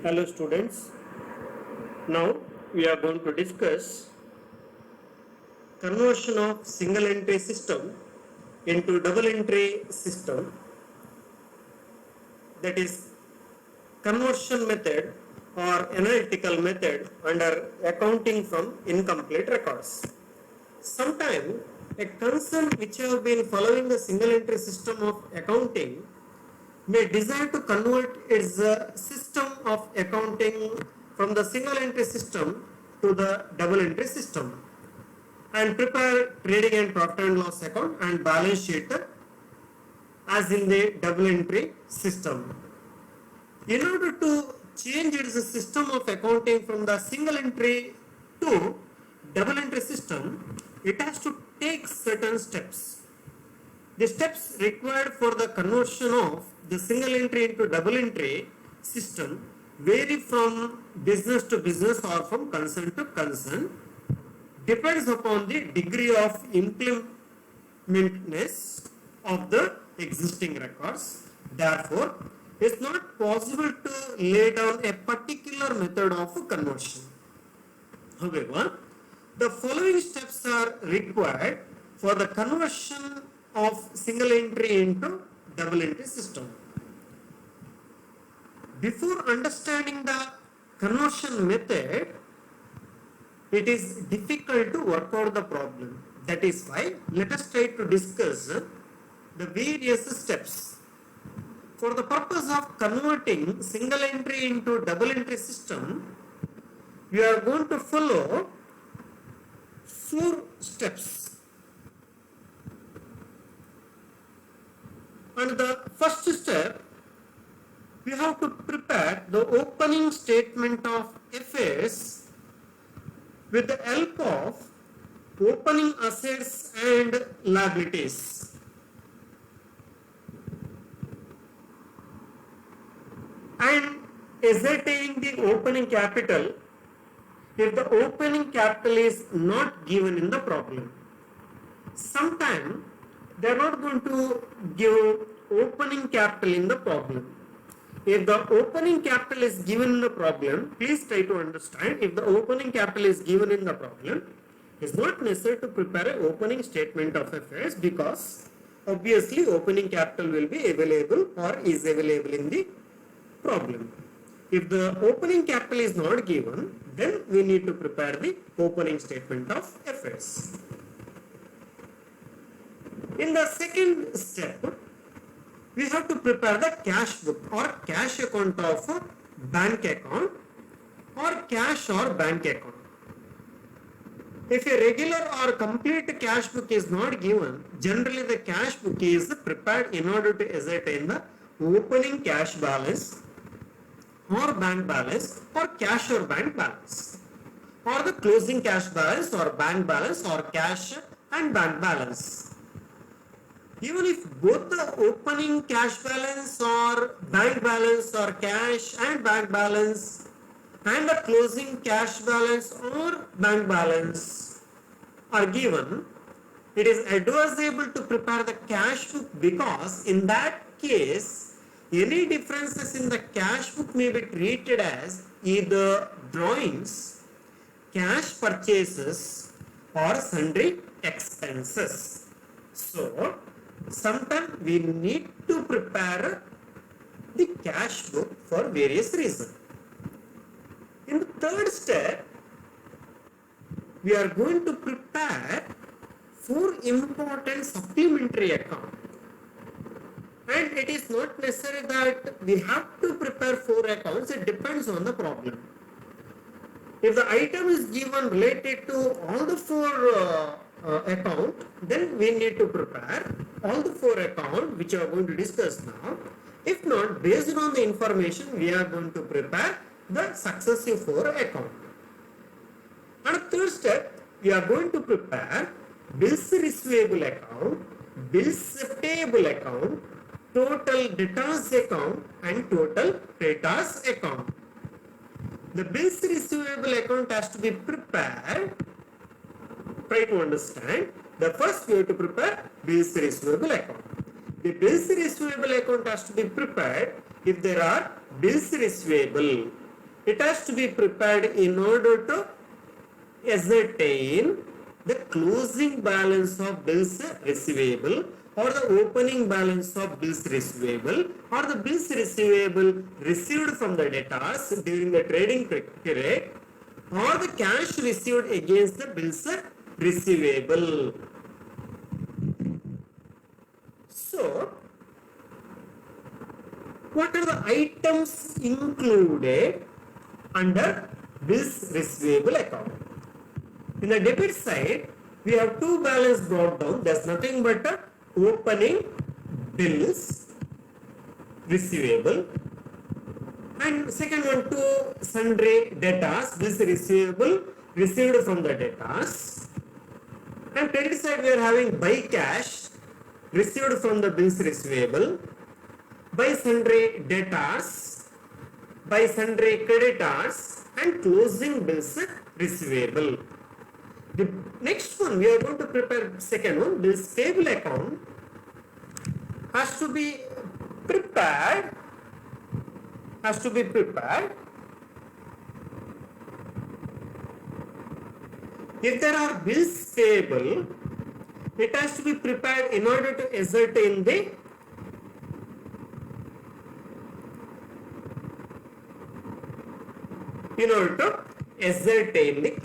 Hello students, now we are going to discuss conversion of single entry system into double entry system, that is conversion method or analytical method under accounting from incomplete records. Sometimes a concern which have been following the single entry system of accounting may desire to convert its system of accounting from the single entry system to the double entry system and prepare trading and profit and loss account and balance sheet as in the double entry system. In order to change its system of accounting from the single entry to double entry system, it has to take certain steps. The steps required for the conversion of the single entry into double entry system vary from business to business or from concern to concern, depends upon the degree of implementness of the existing records. Therefore, it's not possible to lay down a particular method of conversion. However, the following steps are required for the conversion of single entry into double entry system. Before understanding the conversion method, it is difficult to work out the problem. That is why let us try to discuss the various steps. For the purpose of converting single entry into double entry system, we are going to follow 4 steps. And the first step, we have to prepare the opening statement of affairs with the help of opening assets and liabilities. And ascertaining the opening capital if the opening capital is not given in the problem. Sometimes they are not going to give opening capital in the problem. If the opening capital is given in the problem, please try to understand, if the opening capital is given in the problem, it's not necessary to prepare an opening statement of affairs because obviously opening capital will be available or is available in the problem. If the opening capital is not given, then we need to prepare the opening statement of affairs. In the second step, we have to prepare the cash book or cash account of a bank account or cash or bank account. If a regular or complete cash book is not given, generally the cash book is prepared in order to ascertain the opening cash balance or bank balance or cash or bank balance or the closing cash balance or bank balance or cash and bank balance. Even if both the opening cash balance or bank balance or cash and bank balance and the closing cash balance or bank balance are given, it is advisable to prepare the cash book because in that case, any differences in the cash book may be treated as either drawings, cash purchases or sundry expenses. So, sometimes we need to prepare the cash book for various reasons. In the third step, we are going to prepare 4 important supplementary accounts. And it is not necessary that we have to prepare 4 accounts, it depends on the problem. If the item is given related to all the 4 account, then we need to prepare all the 4 accounts which we are going to discuss now. If not, based on the information, we are going to prepare the successive 4 accounts. And third step, we are going to prepare bills receivable account, bills payable account, total debtors account and total creditors account. The bills receivable account has to be prepared. Try to understand. The first we have to prepare bills receivable account. The bills receivable account has to be prepared if there are bills receivable it has to be prepared in order to ascertain the closing balance of bills receivable or the opening balance of bills receivable or the bills receivable received from the debtors during the trading period or the cash received against the bills receivable. So, what are the items included under bills receivable account? In the debit side, we have two balance brought down. There's nothing but opening bills receivable, and second one, two sundry debtors, bills receivable received from the debtors. And credit side, we are having by cash received from the bills receivable, by sundry debtors, by sundry creditors, and closing bills receivable. The next one, we are going to prepare second one, bills payable account has to be prepared. If there are bills payable, it has to be prepared in order to ascertain the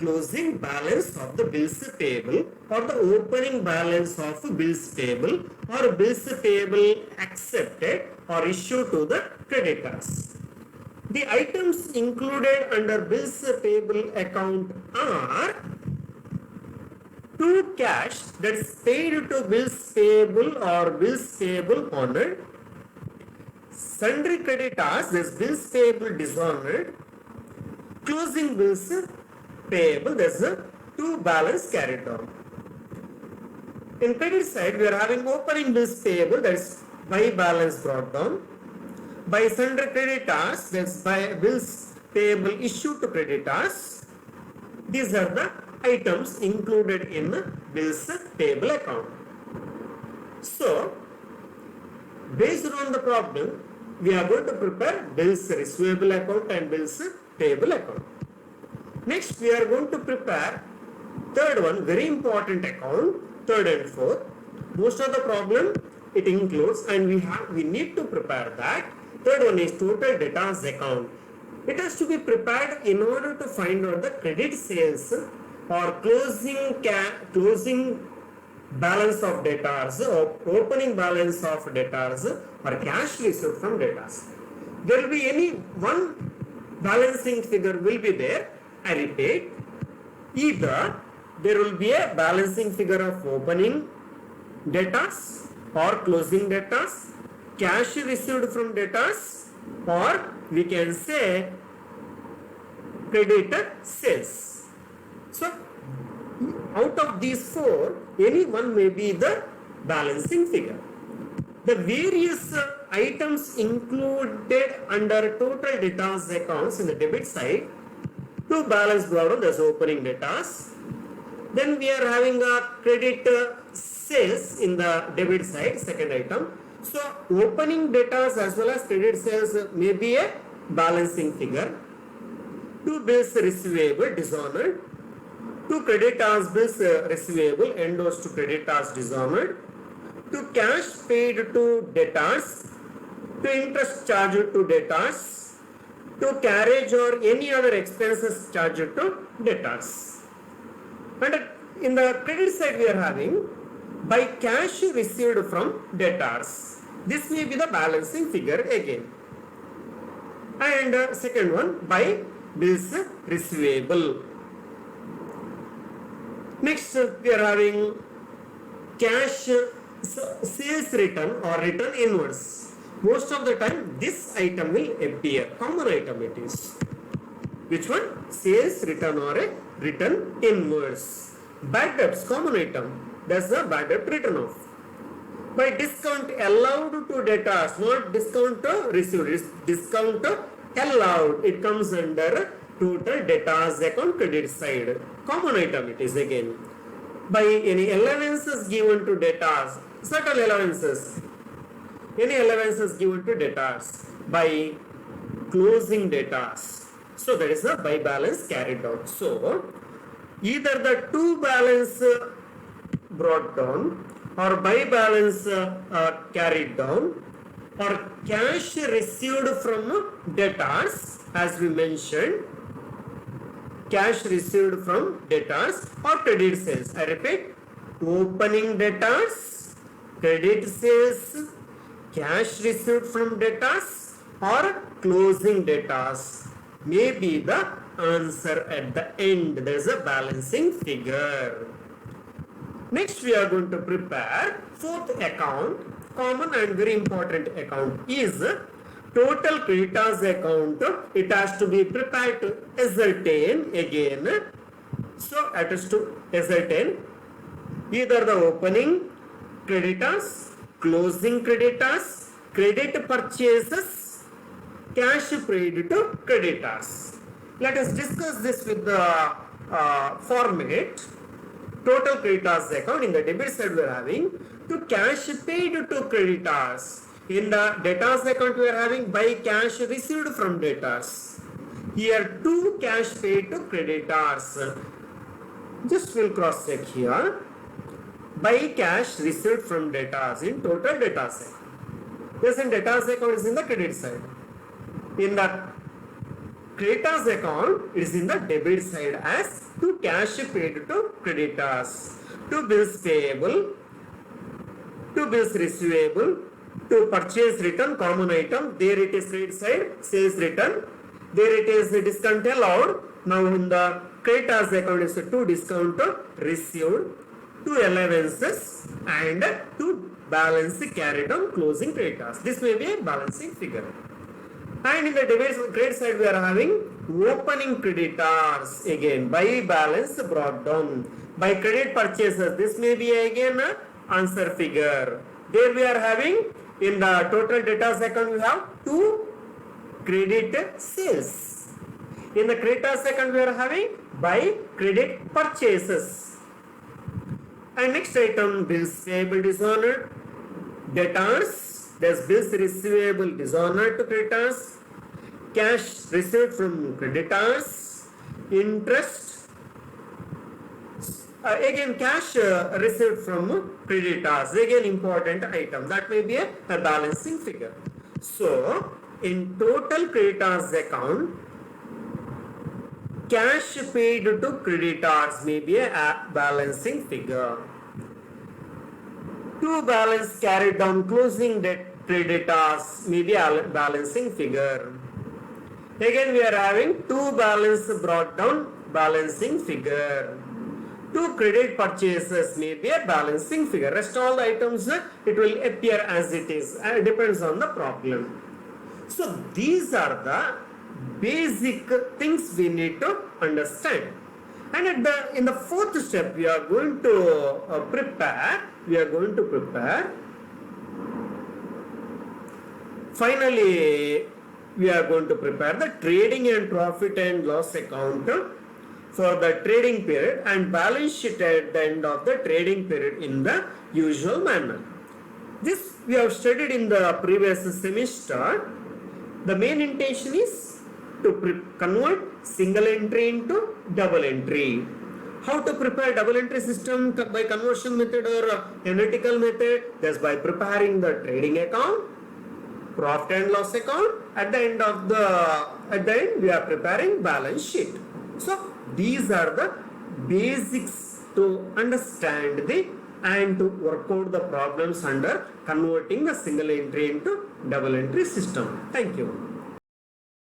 closing balance of the bills payable or the opening balance of bills payable or bills payable accepted or issued to the creditors. The items included under bills payable account are to cash that is paid to bills payable or bills payable honored, sundry creditors that is bills payable dishonored, closing bills payable, there's a two balance carried on. In credit side, we are having opening bills payable, that is by balance brought down, by sundry creditors, that's by bills payable issued to creditors. These are the items included in the bills payable account. So, based on the problem, we are going to prepare bills receivable account and bills payable account. Next, we are going to prepare third one, very important account, third and fourth. Most of the problem it includes, and we need to prepare that. Third one is total debtors account. It has to be prepared in order to find out the credit sales or closing balance of debtors or opening balance of debtors or cash received from debtors. There will be any one balancing figure will be there. I repeat, either there will be a balancing figure of opening debtors or closing debtors, cash received from debtors, or we can say creditor sales. So, out of these four, any one may be the balancing figure. The various items included under total debtors accounts in the debit side, to balance brought down, there's opening debtors. Then we are having a credit sales in the debit side, second item. So opening debtors as well as credit sales may be a balancing figure. Two bills receivable dishonored. Two creditors bills receivable endorsed to creditors dishonored. To cash paid to debtors. To interest charged to debtors. To carriage or any other expenses charged to debtors. And in the credit side we are having by cash received from debtors. This may be the balancing figure again. And second one by bills receivable. Next we are having cash sales return or return inwards. Most of the time this item will appear, common item it is. Which one? Sales return or a return inwards. Bad debts, common item. That's the bad debt written off. By discount allowed to debtors, not discount received, discount allowed. It comes under total debtors account credit side. Common item it is again. By any allowances given to debtors, certain allowances, any allowances given to debtors by closing debtors. So that is the by balance carried down. So either the to balance brought down or by balance carried down or cash received from debtors, as we mentioned, cash received from debtors or credit sales. I repeat, opening debtors, credit sales, cash received from debtors or closing debtors may be the answer at the end. There is a balancing figure. Next we are going to prepare fourth account. Common and very important account is total creditors account. It has to be prepared to ascertain again. So it is to ascertain either the opening creditors, closing creditors, credit purchases, cash paid to creditors. Let us discuss this with the format. Total creditors account. In the debit side we are having to cash paid to creditors. In the debtors account we are having by cash received from debtors. Here to cash paid to creditors. Just will cross check here. By cash received from debtors in total debtors account. Yes, in debtors account is in the credit side. In the creditors account it is in the debit side as to cash paid to creditors, to bills payable, to bills receivable, to purchase return common item. There it is credit side, sales return. There it is the discount allowed. Now in the creditors account is to discount received, to allowances and to balance carried on closing creditors. This may be a balancing figure. And in the credit side we are having opening creditors again by balance brought down. By credit purchases, this may be again an answer figure. There we are having in the total debtors account we have two credit sales. In the creditors account we are having by credit purchases. And next item, bills payable dishonored, debtors. There's bills receivable dishonored to creditors, cash received from creditors, interest, again cash received from creditors, again important item. That may be a balancing figure. So, in total creditors account, cash paid to creditors may be a balancing figure. To balance carried down closing debt creditors may be a balancing figure. Again we are having to balance brought down balancing figure. To credit purchases may be a balancing figure. Rest all the items it will appear as it is. It depends on the problem. So these are the basic things we need to understand. And in the fourth step we are going to prepare. Finally, we are going to prepare the trading and profit and loss account for the trading period and balance sheet at the end of the trading period in the usual manner. This we have studied in the previous semester. The main intention is to convert single entry into double entry. How to prepare double entry system by conversion method or analytical method? Just by preparing the trading account, profit and loss account. At the end we are preparing balance sheet. So these are the basics to understand and to work out the problems under converting the single entry into double entry system. Thank you.